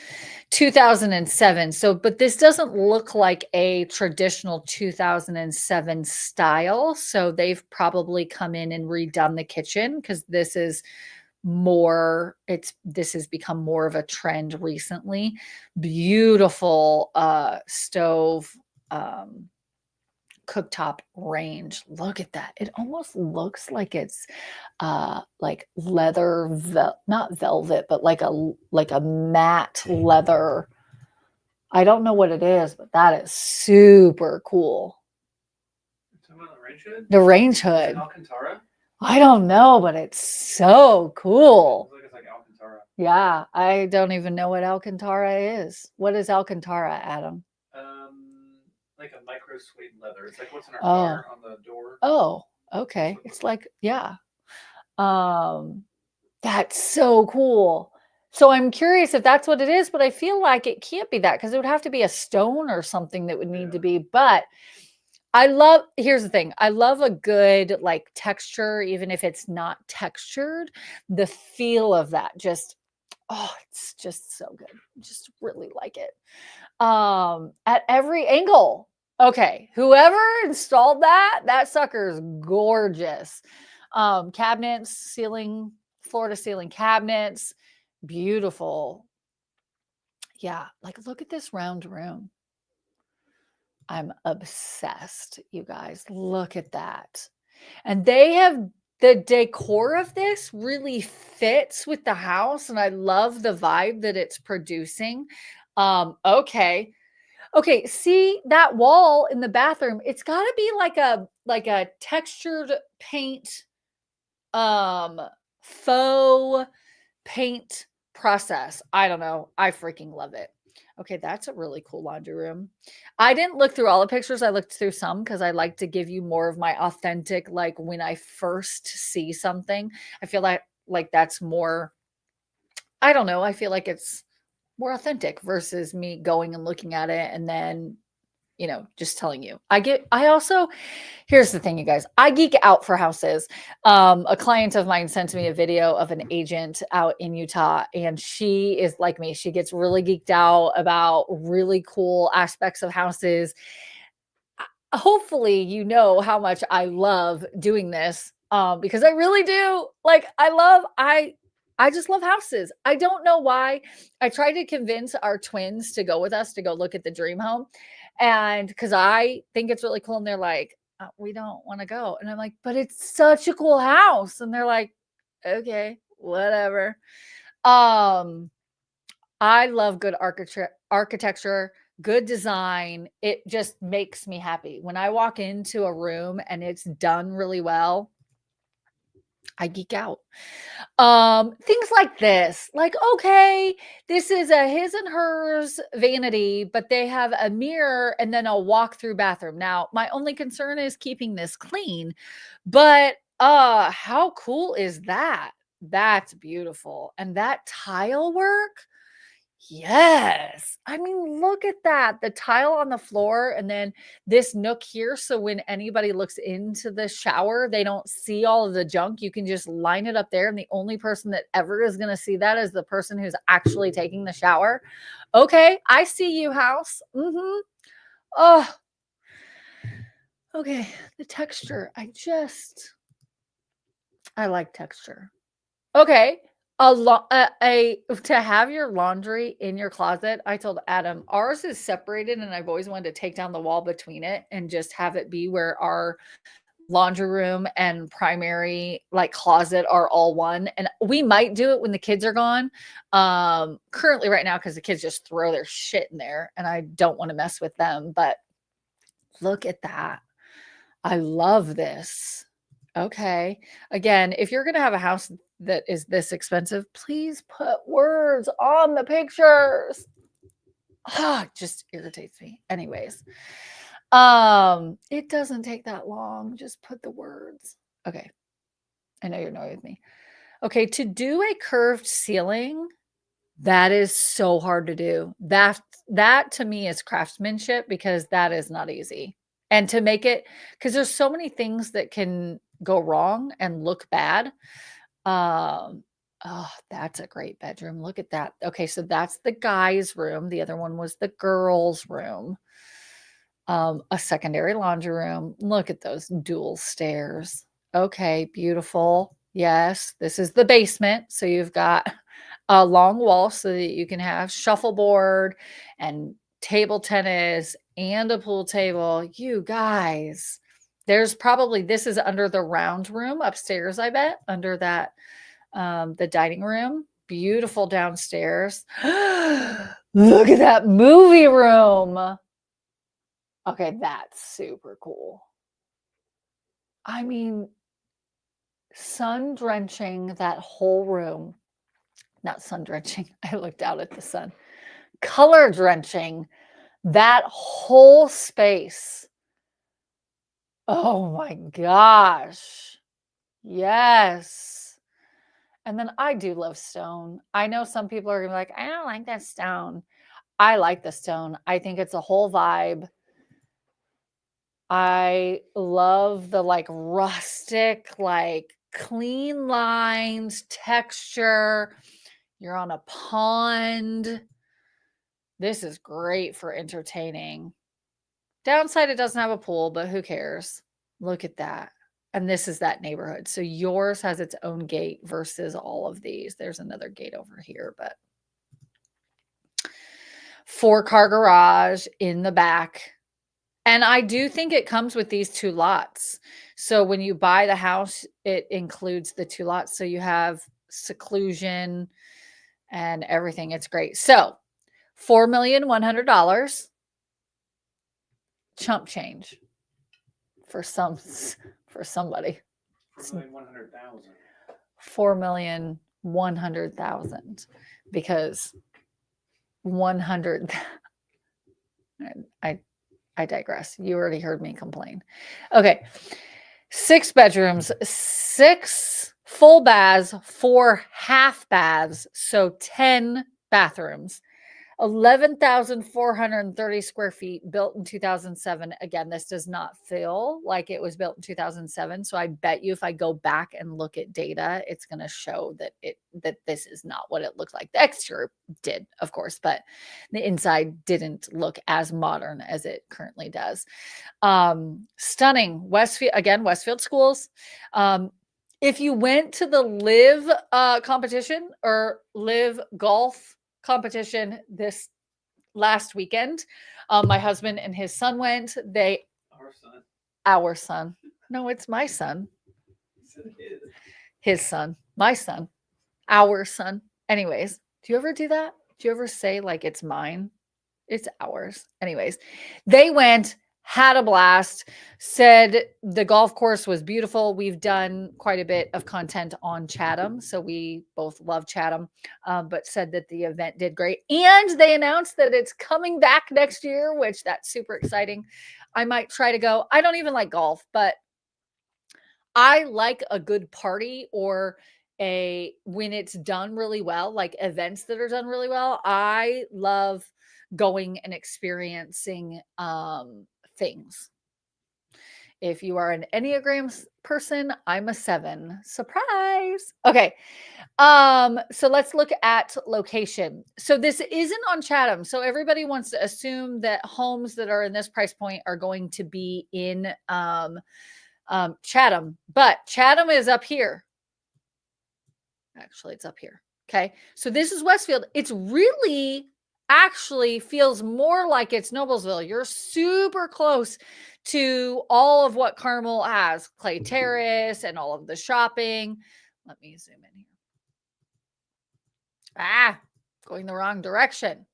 2007. So, but this doesn't look like a traditional 2007 style. So they've probably come in and redone the kitchen because this is more, this has become more of a trend recently. Beautiful stove, cooktop range. Look at that. It almost looks like it's like leather, not velvet, but like a matte leather. I don't know what it is, but that is super cool. Talking about the range hood? The range hood. Alcantara? I don't know, but it's so cool. It looks like it's like Alcantara. Yeah, I don't even know what Alcantara is. What is Alcantara, Adam? Like a micro suede leather. It's like what's in our car on the door. Oh, okay. It's like, yeah. That's so cool. So I'm curious if that's what it is, but I feel like it can't be that because it would have to be a stone or something that would need to be. But here's the thing. I love a good like texture, even if it's not textured, the feel of that it's just so good. Just really like it. At every angle. Okay, whoever installed that sucker's gorgeous. Cabinets, floor to ceiling cabinets, beautiful. Yeah, like look at this round room. I'm obsessed, you guys. Look at that. And the decor of this really fits with the house, and I love the vibe that it's producing. Okay. Okay, see that wall in the bathroom, it's got to be like a textured paint faux paint process. I don't know. I freaking love it. Okay, that's a really cool laundry room. I didn't look through all the pictures. I looked through some because I like to give you more of my authentic, like when I first see something. I feel like that's more, I don't know. I feel like it's more authentic versus me going and looking at it and then, just telling you. Here's the thing, you guys. I geek out for houses. A client of mine sent me a video of an agent out in Utah, and she is like me. She gets really geeked out about really cool aspects of houses. Hopefully, you know how much I love doing this because I really do. Like, I just love houses. I don't know why. I tried to convince our twins to go with us to go look at the dream home. And because I think it's really cool. And they're like, we don't want to go. And I'm like, but it's such a cool house. And they're like, okay, whatever. I love good architecture, good design. It just makes me happy. When I walk into a room and it's done really well, I geek out. Things like this, like, okay, this is a his and hers vanity, but they have a mirror and then a walk-through bathroom. Now, my only concern is keeping this clean, but how cool is that? That's beautiful. And that tile work, yes. I mean, look at that. The tile on the floor and then this nook here. So when anybody looks into the shower, they don't see all of the junk. You can just line it up there. And the only person that ever is going to see that is the person who's actually taking the shower. Okay. I see you, house. Mm-hmm. Oh, okay. The texture. I like texture. Okay. To have your laundry in your closet, I told Adam, ours is separated and I've always wanted to take down the wall between it and just have it be where our laundry room and primary like closet are all one. And we might do it when the kids are gone. Currently right now, because the kids just throw their shit in there and I don't want to mess with them. But look at that. I love this. Okay. Again, if you're going to have a house that is this expensive, please put words on the pictures. Ah, it just irritates me. Anyways, it doesn't take that long. Just put the words. Okay. I know you're annoyed with me. Okay, to do a curved ceiling, that is so hard to do. That to me is craftsmanship because that is not easy. And to make it, because there's so many things that can go wrong and look bad. Oh, that's a great bedroom. Look at that. Okay, so that's the guy's room. The other one was the girl's room. A secondary laundry room. Look at those dual stairs. Okay, beautiful. Yes, this is the basement. So you've got a long wall so that you can have shuffleboard and table tennis and a pool table. You guys, there's probably, this is under the round room upstairs, I bet, under that, the dining room. Beautiful downstairs. Look at that movie room. Okay, that's super cool. I mean, sun drenching that whole room. Not sun drenching. I looked out at the sun. Color drenching that whole space. Oh my gosh. Yes. And then I do love stone. I know some people are going to be like, I don't like that stone. I like the stone. I think it's a whole vibe. I love the like rustic, like clean lines, texture. You're on a pond. This is great for entertaining. Downside, it doesn't have a pool, but who cares? Look at that. And this is that neighborhood. So yours has its own gate versus all of these. There's another gate over here, but 4-car garage in the back. And I do think it comes with these 2 lots. So when you buy the house, it includes the 2 lots. So you have seclusion and everything. It's great. So $4,100,000 chump change for somebody. 4,100,000. 4,100,000 because 100. I digress. You already heard me complain. Okay. 6 bedrooms, 6 full baths, 4 half baths. So 10 bathrooms, 11,430 square feet, built in 2007. Again, this does not feel like it was built in 2007. So I bet you if I go back and look at data, it's going to show that this is not what it looked like. The exterior did, of course, but the inside didn't look as modern as it currently does. Stunning. Westfield schools. If you went to the live competition or live golf competition this last weekend, my husband and his son went. Our son. No, it's my son. His son. My son. Our son. Anyways, do you ever do that? Do you ever say like it's mine? It's ours. Anyways, they went, had a blast, said the golf course was beautiful. We've done quite a bit of content on Chatham, so we both love Chatham, but said that the event did great. And they announced that it's coming back next year, which that's super exciting. I might try to go. I don't even like golf, but I like a good party or when it's done really well, like events that are done really well. I love going and experiencing things. If you are an Enneagram person, I'm a 7. Surprise. Okay. So let's look at location. So this isn't on Chatham. So everybody wants to assume that homes that are in this price point are going to be in Chatham, but Chatham is up here. Actually, it's up here. Okay. So this is Westfield. It's really actually feels more like it's Noblesville. You're super close to all of what Carmel has, Clay Terrace and all of the shopping. Let me zoom in here. Going the wrong direction.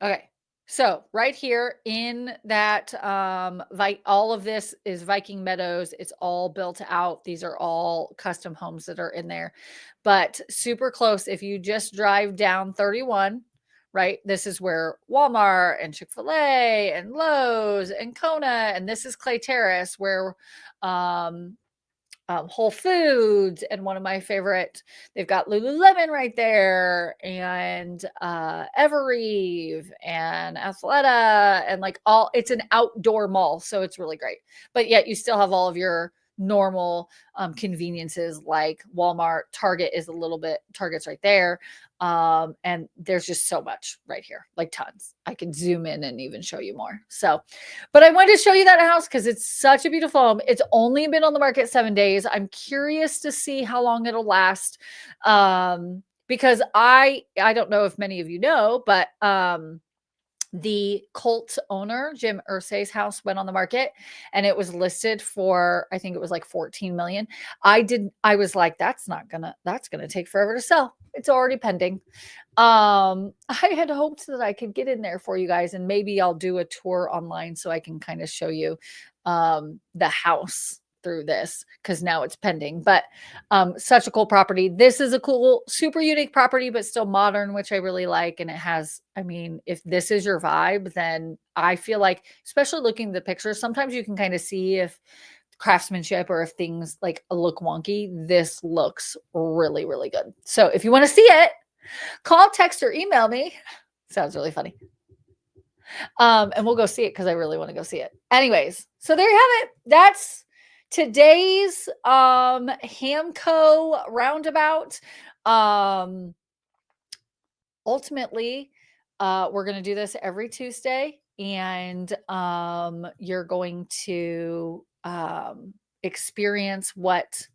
Okay. So right here in that, all of this is Viking Meadows. It's all built out. These are all custom homes that are in there, but super close. If you just drive down 31, right, this is where Walmart and Chick-fil-A and Lowe's and Kona, and this is Clay Terrace where, Whole Foods, and one of my favorite, they've got Lululemon right there, and Evereve and Athleta, and like all, it's an outdoor mall, so it's really great. But yet you still have all of your normal conveniences like Walmart. Target is a little bit, Target's right there. And there's just so much right here, like tons. I could zoom in and even show you more. So, but I wanted to show you that house because it's such a beautiful home. It's only been on the market 7 days. I'm curious to see how long it'll last. Because I don't know if many of you know, but the cult owner, Jim Irsay's house went on the market and it was listed for, I think it was like 14 million. I was like, that's going to take forever to sell. It's already pending. I had hoped that I could get in there for you guys, and maybe I'll do a tour online so I can kind of show you the house through this, because now it's pending. But such a cool property. This is a cool, super unique property, but still modern, which I really like. And it has, I mean, if this is your vibe, then I feel like, especially looking at the pictures, sometimes you can kind of see if craftsmanship or if things like look wonky. This looks really, really good. So if you want to see it, call, text, or email me. Sounds really funny. And we'll go see it because I really want to go see it. Anyways, so there you have it. That's today's HamCo roundabout. Ultimately, we're going to do this every Tuesday, and you're going to experience what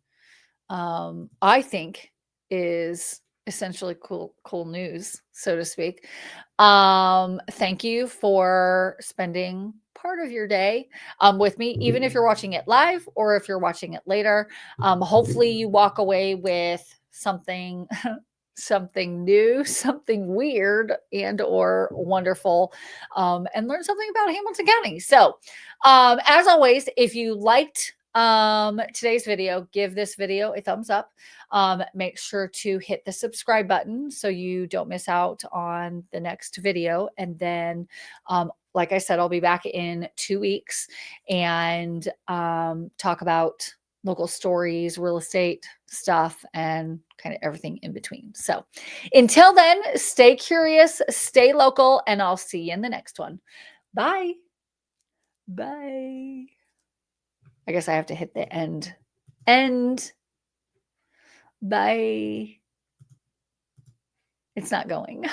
I think is essentially cool news, so to speak. Thank you for spending part of your day with me, even if you're watching it live or if you're watching it later. Hopefully you walk away with something something new, something weird and or wonderful, and learn something about Hamilton County. So as always, if you liked today's video, give this video a thumbs up. Make sure to hit the subscribe button so you don't miss out on the next video. And then like I said, I'll be back in 2 weeks and talk about local stories, real estate stuff, and kind of everything in between. So until then, stay curious, stay local, and I'll see you in the next one. Bye. Bye. I guess I have to hit the end. Bye. It's not going.